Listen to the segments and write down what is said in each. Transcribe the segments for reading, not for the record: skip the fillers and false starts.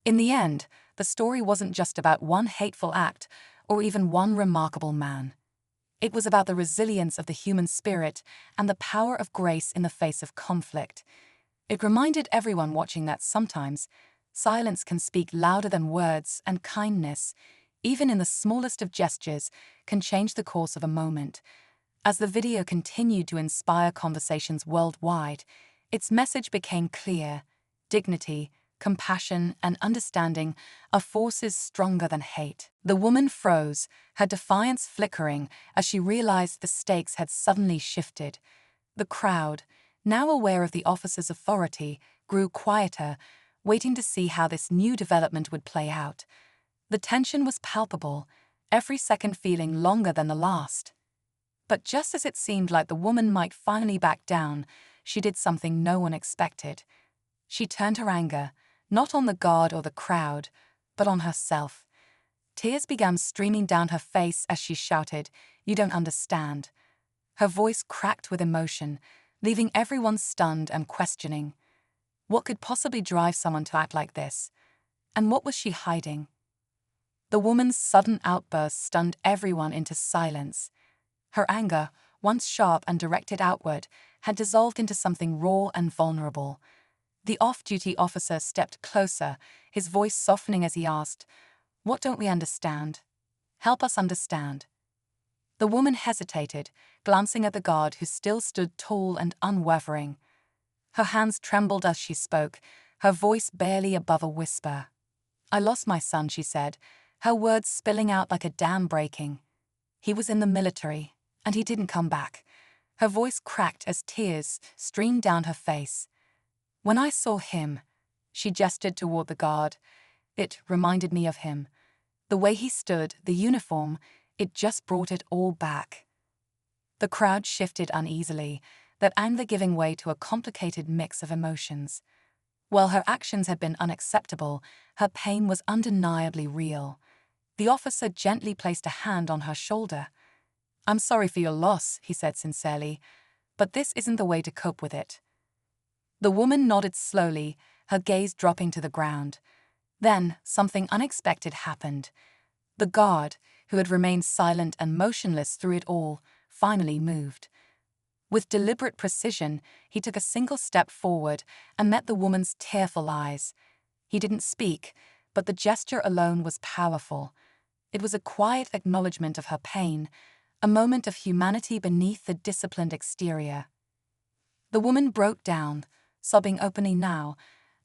In the end, the story wasn't just about one hateful act or even one remarkable man. It was about the resilience of the human spirit and the power of grace in the face of conflict. It reminded everyone watching that sometimes silence can speak louder than words, and kindness, even in the smallest of gestures, can change the course of a moment. As the video continued to inspire conversations worldwide, its message became clear: dignity, compassion, and understanding are forces stronger than hate. The woman froze, her defiance flickering as she realized the stakes had suddenly shifted. The crowd, now aware of the officer's authority, grew quieter, waiting to see how this new development would play out. The tension was palpable, every second feeling longer than the last. But just as it seemed like the woman might finally back down, she did something no one expected. She turned her anger, not on the guard or the crowd, but on herself. Tears began streaming down her face as she shouted, "You don't understand." Her voice cracked with emotion, leaving everyone stunned and questioning. What could possibly drive someone to act like this? And what was she hiding? The woman's sudden outburst stunned everyone into silence. Her anger, once sharp and directed outward, had dissolved into something raw and vulnerable. The off-duty officer stepped closer, his voice softening as he asked, "What don't we understand? Help us understand." The woman hesitated, glancing at the guard who still stood tall and unwavering. Her hands trembled as she spoke, her voice barely above a whisper. "I lost my son," she said, her words spilling out like a dam breaking. "He was in the military, and he didn't come back." Her voice cracked as tears streamed down her face. "When I saw him," she gestured toward the guard, "it reminded me of him. The way he stood, the uniform, it just brought it all back." The crowd shifted uneasily, that anger giving way to a complicated mix of emotions. While her actions had been unacceptable, her pain was undeniably real. The officer gently placed a hand on her shoulder. "I'm sorry for your loss," he said sincerely, "but this isn't the way to cope with it." The woman nodded slowly, her gaze dropping to the ground. Then, something unexpected happened. The guard, who had remained silent and motionless through it all, finally moved. With deliberate precision, he took a single step forward and met the woman's tearful eyes. He didn't speak, but the gesture alone was powerful. It was a quiet acknowledgement of her pain, a moment of humanity beneath the disciplined exterior. The woman broke down, sobbing openly now,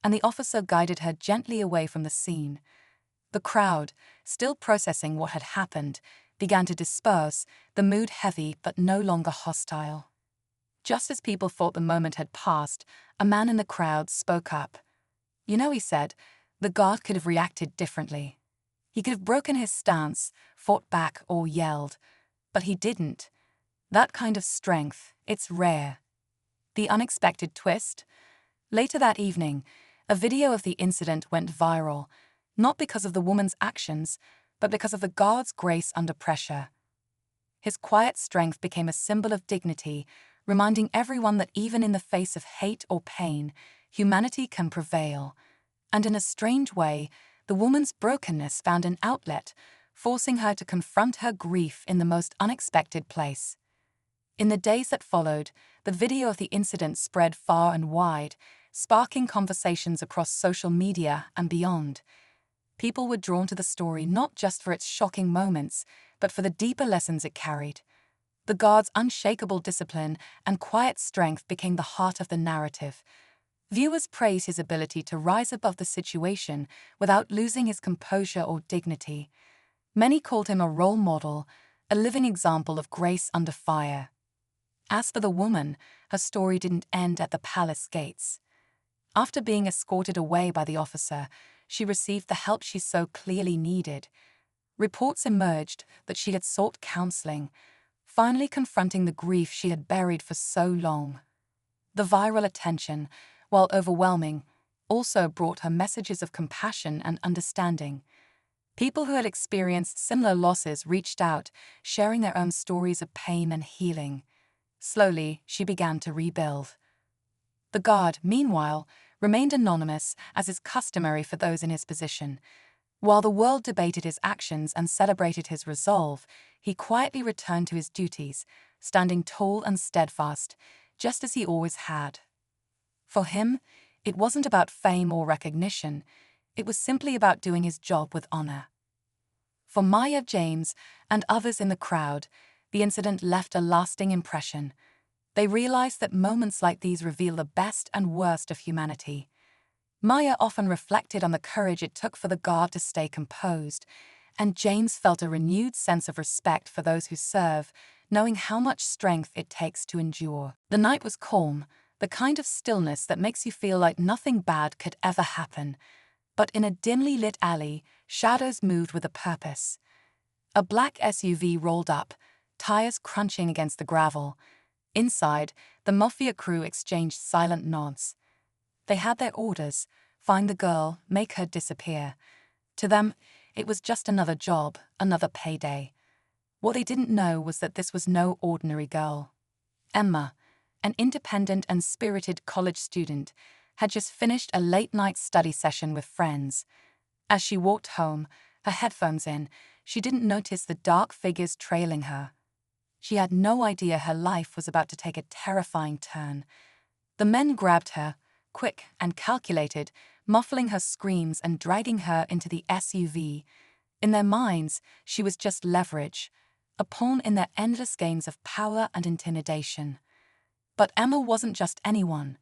and the officer guided her gently away from the scene. The crowd, still processing what had happened, began to disperse, the mood heavy but no longer hostile. Just as people thought the moment had passed, a man in the crowd spoke up. "You know," he said, "the guard could have reacted differently. He could have broken his stance, fought back, or yelled. But he didn't. That kind of strength, it's rare." The unexpected twist? Later that evening, a video of the incident went viral, not because of the woman's actions, but because of the guard's grace under pressure. His quiet strength became a symbol of dignity, reminding everyone that even in the face of hate or pain, humanity can prevail. And in a strange way, the woman's brokenness found an outlet, forcing her to confront her grief in the most unexpected place. In the days that followed, the video of the incident spread far and wide, sparking conversations across social media and beyond. People were drawn to the story not just for its shocking moments, but for the deeper lessons it carried. The guard's unshakable discipline and quiet strength became the heart of the narrative. Viewers praised his ability to rise above the situation without losing his composure or dignity. Many called him a role model, a living example of grace under fire. As for the woman, her story didn't end at the palace gates. After being escorted away by the officer, she received the help she so clearly needed. Reports emerged that she had sought counseling, finally confronting the grief she had buried for so long. The viral attention, while overwhelming, also brought her messages of compassion and understanding. People who had experienced similar losses reached out, sharing their own stories of pain and healing. Slowly, she began to rebuild. The guard, meanwhile, remained anonymous, as is customary for those in his position. While the world debated his actions and celebrated his resolve, he quietly returned to his duties, standing tall and steadfast, just as he always had. For him, it wasn't about fame or recognition. It was simply about doing his job with honor. For Maya James and others in the crowd, the incident left a lasting impression. They realized that moments like these reveal the best and worst of humanity. Maya often reflected on the courage it took for the guard to stay composed, and James felt a renewed sense of respect for those who serve, knowing how much strength it takes to endure. The night was calm, the kind of stillness that makes you feel like nothing bad could ever happen. But in a dimly lit alley, shadows moved with a purpose. A black SUV rolled up, tires crunching against the gravel. Inside, the mafia crew exchanged silent nods. They had their orders: find the girl, make her disappear. To them, it was just another job, another payday. What they didn't know was that this was no ordinary girl. Emma, an independent and spirited college student, had just finished a late-night study session with friends. As she walked home, her headphones in, she didn't notice the dark figures trailing her. She had no idea her life was about to take a terrifying turn. The men grabbed her, quick and calculated, muffling her screams and dragging her into the SUV. In their minds, she was just leverage, a pawn in their endless games of power and intimidation. But Emma wasn't just anyone.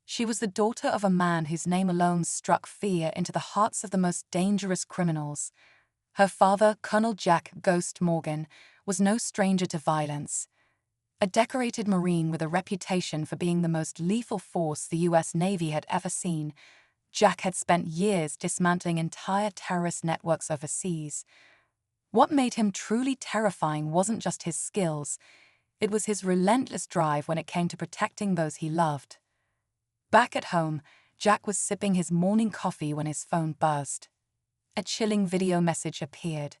She was the daughter of a man whose name alone struck fear into the hearts of the most dangerous criminals. Her father, Colonel Jack "Ghost" Morgan, was no stranger to violence. A decorated Marine with a reputation for being the most lethal force the U.S. Navy had ever seen, Jack had spent years dismantling entire terrorist networks overseas. What made him truly terrifying wasn't just his skills, it was his relentless drive when it came to protecting those he loved. Back at home, Jack was sipping his morning coffee when his phone buzzed. A chilling video message appeared.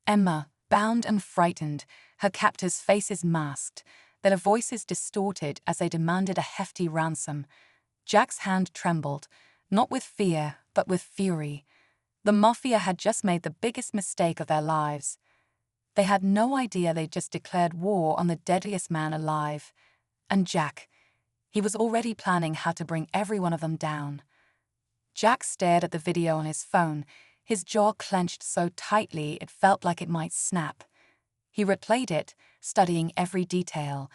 Emma, bound and frightened, her captors' faces masked, their voices distorted as they demanded a hefty ransom. Jack's hand trembled, not with fear, but with fury. The mafia had just made the biggest mistake of their lives. They had no idea they'd just declared war on the deadliest man alive. And Jack, he was already planning how to bring every one of them down. Jack stared at the video on his phone, his jaw clenched so tightly it felt like it might snap. He replayed it, studying every detail: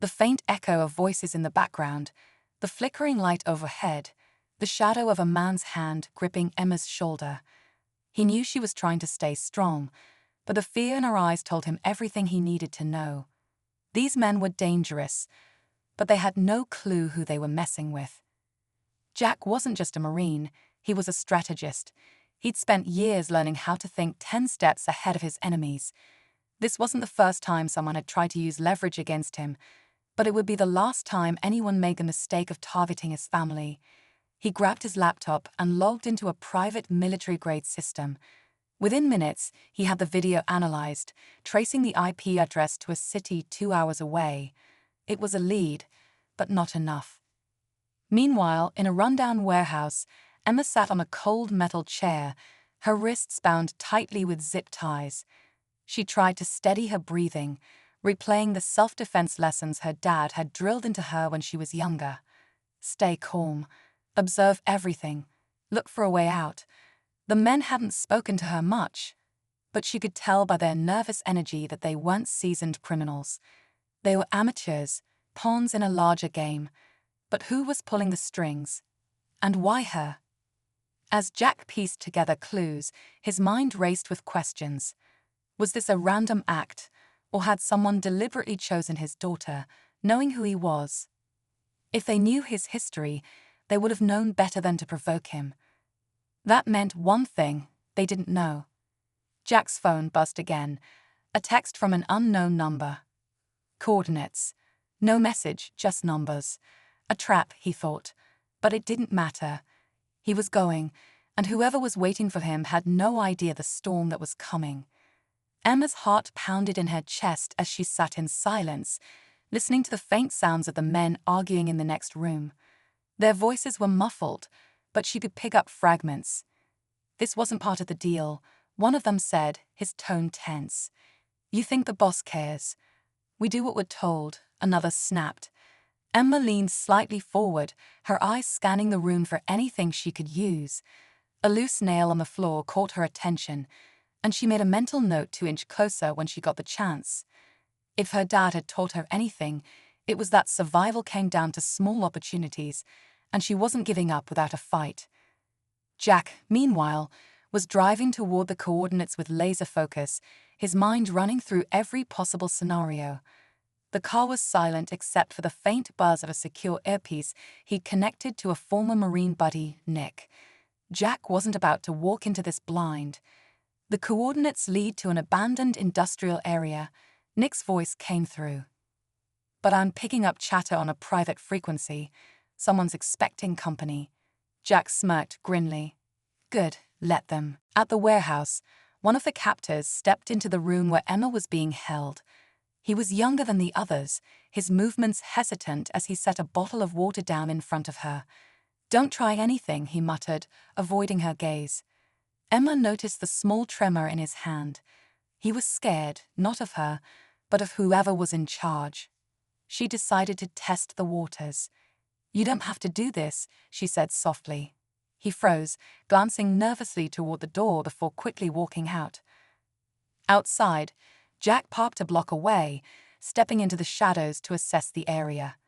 the faint echo of voices in the background, the flickering light overhead, the shadow of a man's hand gripping Emma's shoulder. He knew she was trying to stay strong, but the fear in her eyes told him everything he needed to know. These men were dangerous, but they had no clue who they were messing with. Jack wasn't just a Marine, he was a strategist. He'd spent years learning how to think 10 steps ahead of his enemies. This wasn't the first time someone had tried to use leverage against him, but it would be the last time anyone made the mistake of targeting his family. He grabbed his laptop and logged into a private military-grade system. Within minutes, he had the video analyzed, tracing the IP address to a city 2 hours away. It was a lead, but not enough. Meanwhile, in a rundown warehouse, Emma sat on a cold metal chair, her wrists bound tightly with zip ties. She tried to steady her breathing, replaying the self-defense lessons her dad had drilled into her when she was younger. Stay calm, observe everything, look for a way out. The men hadn't spoken to her much, but she could tell by their nervous energy that they weren't seasoned criminals. They were amateurs, pawns in a larger game. But who was pulling the strings? And why her? As Jack pieced together clues, his mind raced with questions. Was this a random act, or had someone deliberately chosen his daughter, knowing who he was? If they knew his history, they would have known better than to provoke him. That meant one thing: they didn't know. Jack's phone buzzed again, a text from an unknown number. Coordinates. No message, just numbers. A trap, he thought. But it didn't matter. He was going, and whoever was waiting for him had no idea the storm that was coming. Emma's heart pounded in her chest as she sat in silence, listening to the faint sounds of the men arguing in the next room. Their voices were muffled, but she could pick up fragments. "This wasn't part of the deal," one of them said, his tone tense. "You think the boss cares? We do what we're told," another snapped. Emma leaned slightly forward, her eyes scanning the room for anything she could use. A loose nail on the floor caught her attention, and she made a mental note to inch closer when she got the chance. If her dad had taught her anything, it was that survival came down to small opportunities, and she wasn't giving up without a fight. Jack, meanwhile, was driving toward the coordinates with laser focus, his mind running through every possible scenario. The car was silent except for the faint buzz of a secure earpiece he'd connected to a former Marine buddy, Nick. Jack wasn't about to walk into this blind. "The coordinates lead to an abandoned industrial area," Nick's voice came through. "But I'm picking up chatter on a private frequency. Someone's expecting company." Jack smirked grimly. "Good, let them." At the warehouse, one of the captors stepped into the room where Emma was being held. He was younger than the others, his movements hesitant as he set a bottle of water down in front of her. "Don't try anything," he muttered, avoiding her gaze. Emma noticed the small tremor in his hand. He was scared, not of her, but of whoever was in charge. She decided to test the waters. "You don't have to do this," she said softly. He froze, glancing nervously toward the door before quickly walking out. Outside, Jack parked a block away, stepping into the shadows to assess the area.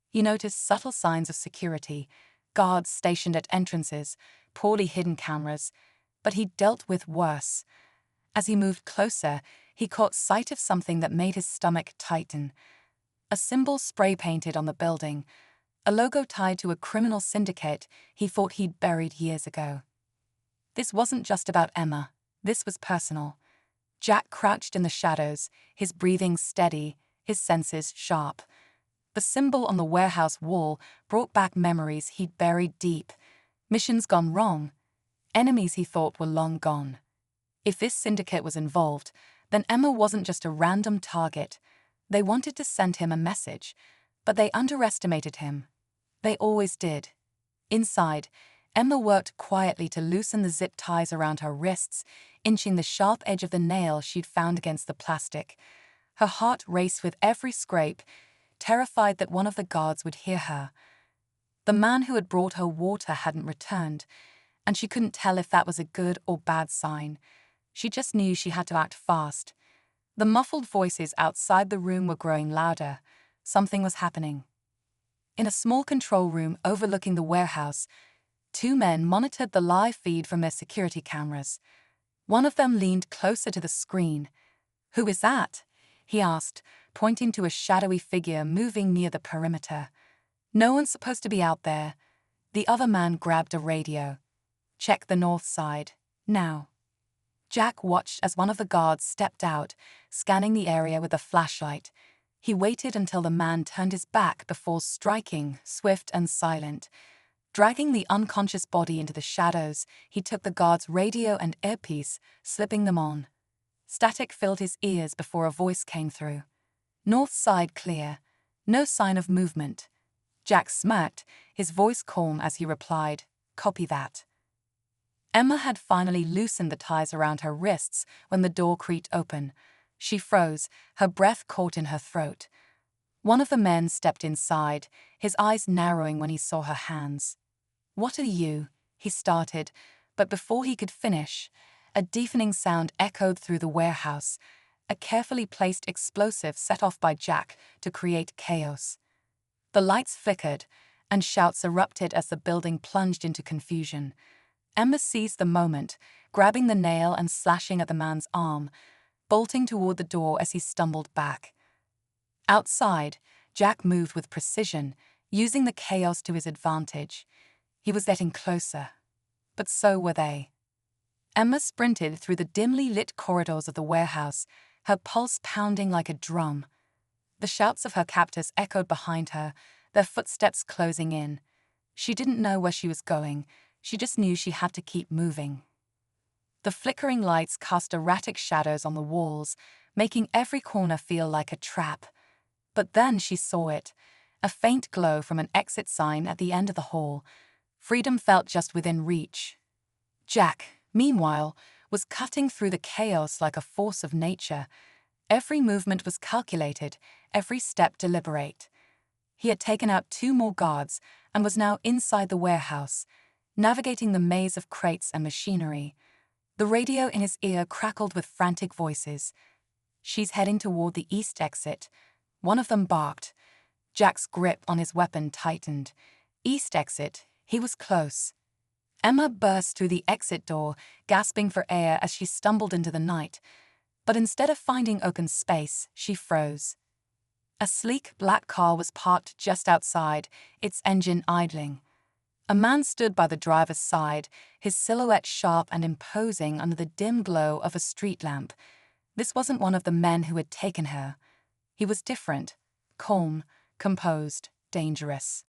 He noticed subtle signs of security, guards stationed at entrances, poorly hidden cameras, but he dealt with worse. As he moved closer, he caught sight of something that made his stomach tighten. A symbol spray-painted on the building, a logo tied to a criminal syndicate he thought he'd buried years ago. This wasn't just about Emma, this was personal. Jack crouched in the shadows, his breathing steady, his senses sharp. The symbol on the warehouse wall brought back memories he'd buried deep. Missions gone wrong. Enemies he thought were long gone. If this syndicate was involved, then Emma wasn't just a random target. They wanted to send him a message, but they underestimated him. They always did. Inside, Emma worked quietly to loosen the zip ties around her wrists, inching the sharp edge of the nail she'd found against the plastic. Her heart raced with every scrape, terrified that one of the guards would hear her. The man who had brought her water hadn't returned, and she couldn't tell if that was a good or bad sign. She just knew she had to act fast. The muffled voices outside the room were growing louder. Something was happening. In a small control room overlooking the warehouse, two men monitored the live feed from their security cameras. One of them leaned closer to the screen. "Who is that?" he asked, pointing to a shadowy figure moving near the perimeter. "No one's supposed to be out there." The other man grabbed a radio. "Check the north side, now." Jack watched as one of the guards stepped out, scanning the area with a flashlight. He waited until the man turned his back before striking, swift and silent. Dragging the unconscious body into the shadows, he took the guard's radio and earpiece, slipping them on. Static filled his ears before a voice came through. "North side clear. No sign of movement." Jack smirked, his voice calm as he replied, "Copy that." Emma had finally loosened the ties around her wrists when the door creaked open. She froze, her breath caught in her throat. One of the men stepped inside, his eyes narrowing when he saw her hands. "What are you?" he started, but before he could finish, a deafening sound echoed through the warehouse, a carefully placed explosive set off by Jack to create chaos. The lights flickered, and shouts erupted as the building plunged into confusion. Emma seized the moment, grabbing the nail and slashing at the man's arm, bolting toward the door as he stumbled back. Outside, Jack moved with precision, using the chaos to his advantage. He was getting closer, but so were they. Emma sprinted through the dimly lit corridors of the warehouse, her pulse pounding like a drum. The shouts of her captors echoed behind her, their footsteps closing in. She didn't know where she was going, she just knew she had to keep moving. The flickering lights cast erratic shadows on the walls, making every corner feel like a trap. But then she saw it, a faint glow from an exit sign at the end of the hall. Freedom felt just within reach. Jack, meanwhile, was cutting through the chaos like a force of nature. Every movement was calculated, every step deliberate. He had taken out 2 more guards and was now inside the warehouse, navigating the maze of crates and machinery. The radio in his ear crackled with frantic voices. "She's heading toward the east exit," one of them barked. Jack's grip on his weapon tightened. East exit, he was close. Emma burst through the exit door, gasping for air as she stumbled into the night. But instead of finding open space, she froze. A sleek black car was parked just outside, its engine idling. A man stood by the driver's side, his silhouette sharp and imposing under the dim glow of a street lamp. This wasn't one of the men who had taken her. He was different, calm, composed, dangerous.